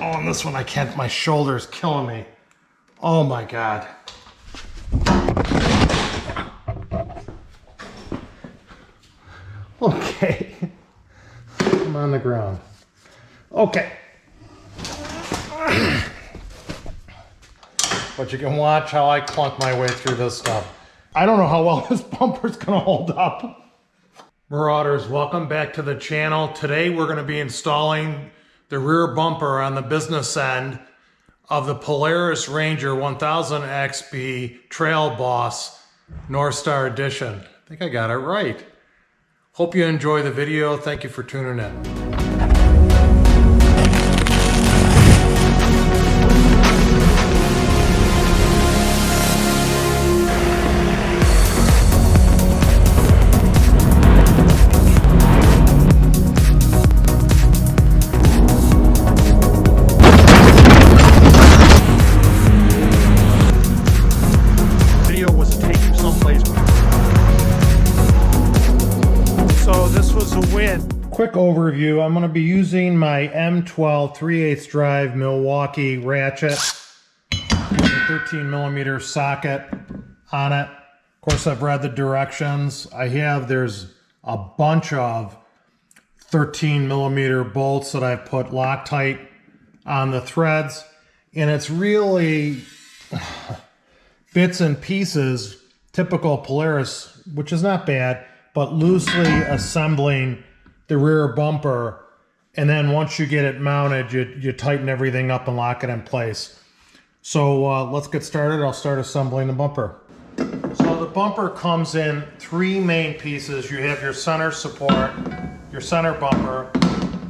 Oh, and this one I can't, my shoulder's killing me. Oh my God. Okay. I'm on the ground. Okay. But you can watch how I clunk my way through this stuff. I don't know how well this bumper's gonna hold up. Marauders, welcome back to the channel. Today we're gonna be installing the rear bumper on the business end of the Polaris Ranger 1000 XB Trail Boss Northstar Edition. I think I got it right. Hope you enjoy the video. Thank you for tuning in. Quick overview, I'm going to be using my M12 3/8 drive Milwaukee ratchet with a 13mm socket on it. Of course, I've read the directions. There's a bunch of 13mm bolts that I've put Loctite on the threads, and it's really bits and pieces, typical Polaris, which is not bad, but loosely assembling the rear bumper, and then once you get it mounted, you tighten everything up and lock it in place. So let's get started. I'll start assembling the bumper. So the bumper comes in three main pieces. You have your center support, your center bumper,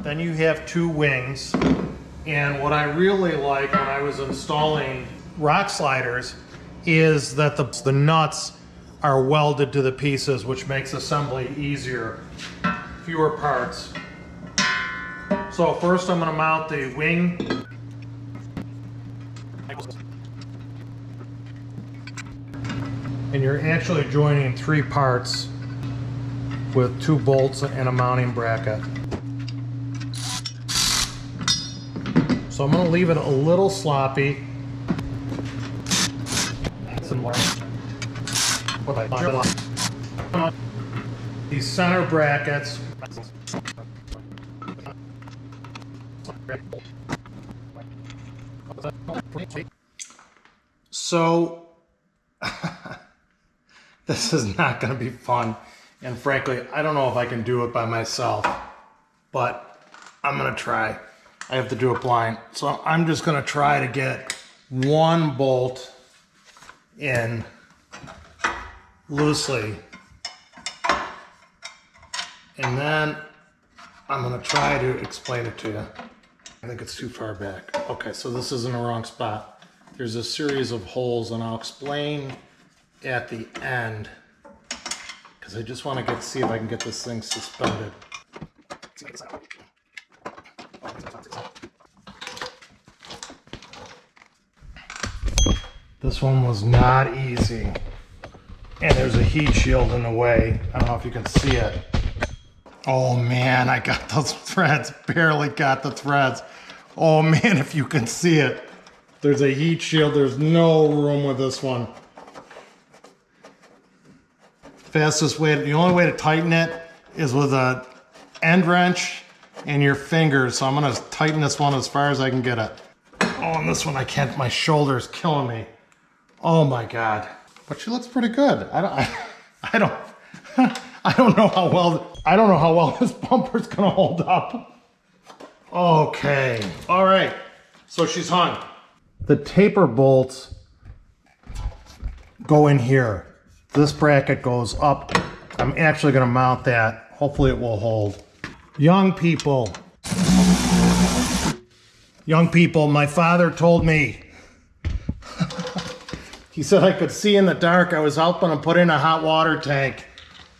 then you have two wings. And what I really like when I was installing rock sliders is that the nuts are welded to the pieces, which makes assembly easier. Fewer parts. So first I'm going to mount the wing. And you're actually joining three parts with two bolts and a mounting bracket. So I'm going to leave it a little sloppy. These center brackets. So this is not going to be fun, and frankly I don't know if I can do it by myself, but I'm going to try. I have to do it blind, so I'm just going to try to get one bolt in loosely, and then I'm going to try to explain it to you. I think it's too far back. Okay, so this is in the wrong spot. There's a series of holes, and I'll explain at the end, because I just want to see if I can get this thing suspended. This one was not easy. And there's a heat shield in the way. I don't know if you can see it. Oh man, I got those threads, barely got the threads. Oh man, if you can see it. There's a heat shield, there's no room with this one. Fastest way, the only way to tighten it is with a end wrench and your fingers. So I'm gonna tighten this one as far as I can get it. Oh, and this one I can't, my shoulder's killing me. Oh my God. But she looks pretty good. I don't know how well this bumper's gonna hold up. Okay, all right. So she's hung. The taper bolts go in here. This bracket goes up. I'm actually gonna mount that. Hopefully it will hold. Young people, my father told me, he said I could see in the dark. I was helping him put in a hot water tank,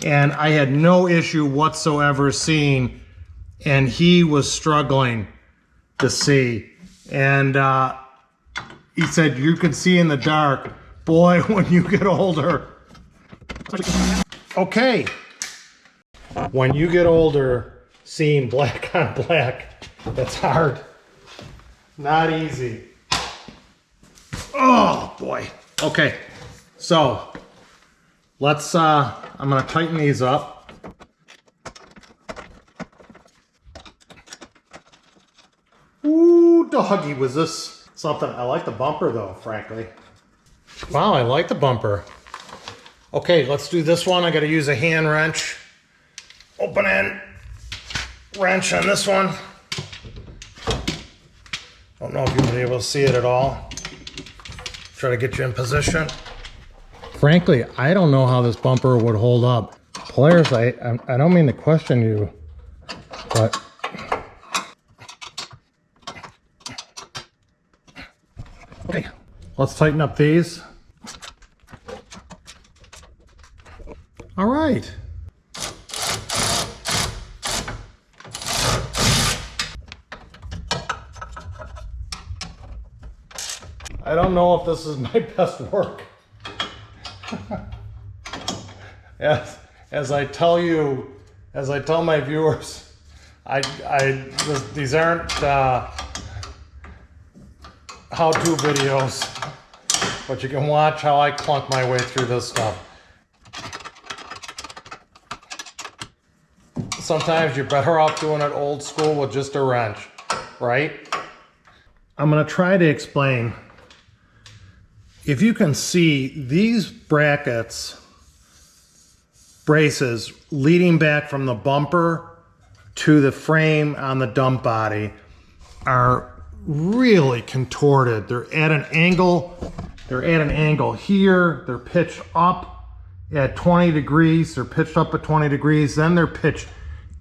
and I had no issue whatsoever seeing, and he was struggling to see. And he said, you can see in the dark. Boy, when you get older. Okay. When you get older, seeing black on black, that's hard. Not easy. Oh boy. Okay, so let's, I'm gonna tighten these up. Ooh, doggy, was this something? I like the bumper though, frankly. Wow, I like the bumper. Okay, let's do this one. I gotta use a hand wrench. Open end wrench on this one. Don't know if you'll be able to see it at all. Try to get you in position. Frankly, I don't know how this bumper would hold up. Polaris, I don't mean to question you, but okay, let's tighten up these. All right. I don't know if this is my best work. As I tell you, as I tell my viewers, these aren't how-to videos, but you can watch how I clunk my way through this stuff. Sometimes you're better off doing it old school with just a wrench, right? I'm gonna try to explain. If you can see, these brackets, braces leading back from the bumper to the frame on the dump body are really contorted. They're at an angle. They're at an angle here. They're pitched up at 20 degrees. They're pitched up at 20 degrees. Then they're pitched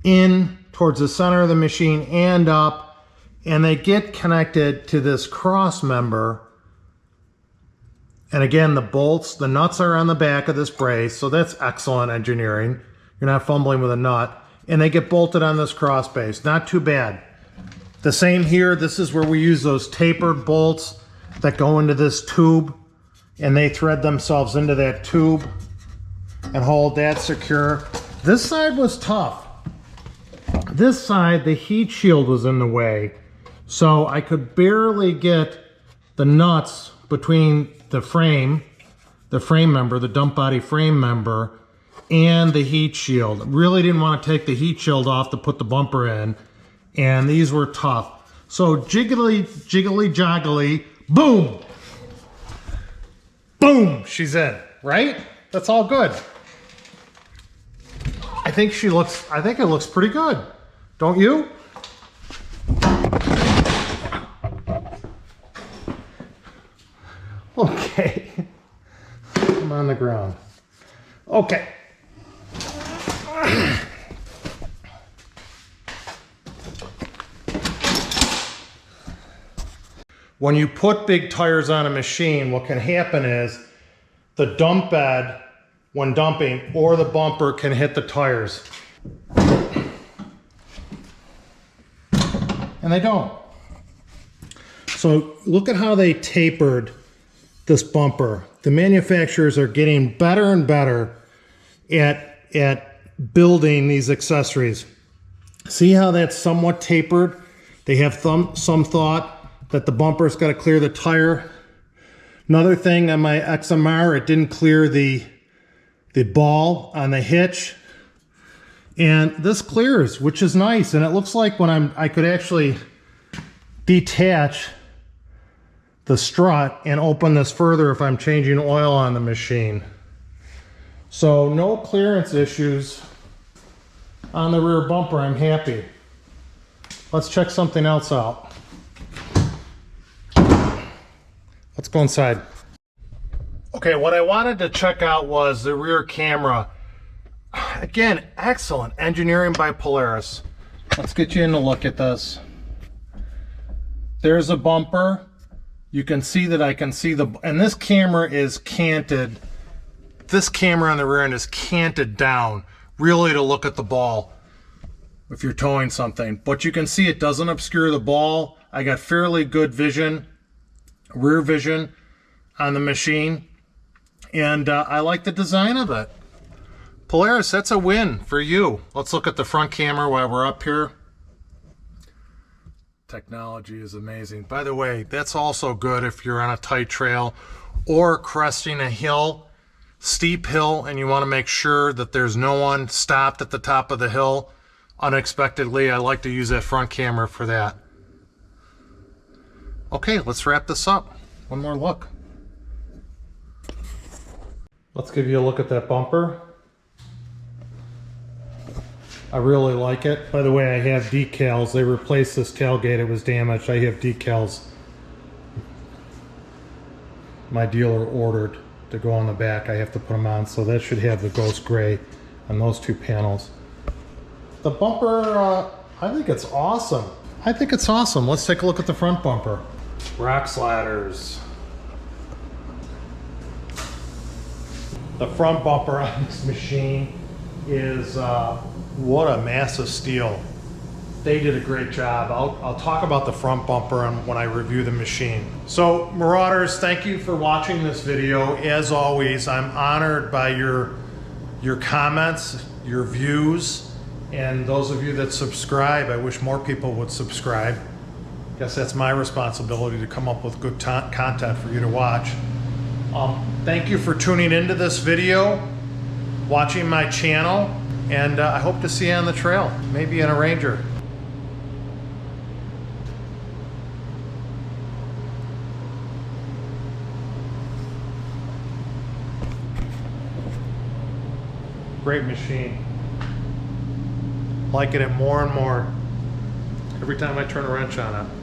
in towards the center of the machine and up, and they get connected to this cross member. And again, the bolts, the nuts are on the back of this brace, so that's excellent engineering. You're not fumbling with a nut. And they get bolted on this cross base. Not too bad. The same here. This is where we use those tapered bolts that go into this tube, and they thread themselves into that tube and hold that secure. This side was tough. This side, the heat shield was in the way, so I could barely get the nuts between the frame member, the dump body frame member, and the heat shield. Really didn't want to take the heat shield off to put the bumper in, and these were tough. So jiggly, jiggly, joggly, boom! Boom, she's in, right? That's all good. I think it looks pretty good. Don't you? Okay, I'm on the ground. Okay. When you put big tires on a machine, what can happen is the dump bed, when dumping, or the bumper can hit the tires. And they don't. So look at how they tapered this bumper. The manufacturers are getting better and better at building these accessories. See how that's somewhat tapered? They have some thought that the bumper's got to clear the tire. Another thing on my XMR, it didn't clear the ball on the hitch. And this clears, which is nice. And it looks like when I could actually detach the strut and open this further if I'm changing oil on the machine. So no clearance issues on the rear bumper. I'm happy. Let's check something else out. Let's go inside. Okay, what I wanted to check out was the rear camera. Again, excellent engineering by Polaris. Let's get you in to look at this. There's a bumper. You can see that I can see and this camera is canted. This camera on the rear end is canted down, really to look at the ball if you're towing something. But you can see it doesn't obscure the ball. I got fairly good vision, rear vision on the machine. And I like the design of it. Polaris, that's a win for you. Let's look at the front camera while we're up here. Technology is amazing. By the way, that's also good if you're on a tight trail or cresting a hill, steep hill, and you want to make sure that there's no one stopped at the top of the hill unexpectedly. I like to use that front camera for that. Okay, let's wrap this up. One more look. Let's give you a look at that bumper. I really like it. By the way, I have decals. They replaced this tailgate. It was damaged. I have decals my dealer ordered to go on the back. I have to put them on, so that should have the ghost gray on those two panels. The bumper, I think it's awesome. I think it's awesome. Let's take a look at the front bumper. Rock sliders. The front bumper on this machine is what a massive steel. They did a great job. I'll talk about the front bumper when I review the machine. So Marauders, thank you for watching this video. As always, I'm honored by your comments, your views, and those of you that subscribe. I wish more people would subscribe. I guess that's my responsibility to come up with good content for you to watch. Thank you for tuning into this video, watching my channel, and I hope to see you on the trail, maybe in a Ranger. Great machine. Liking it more and more every time I turn a wrench on it.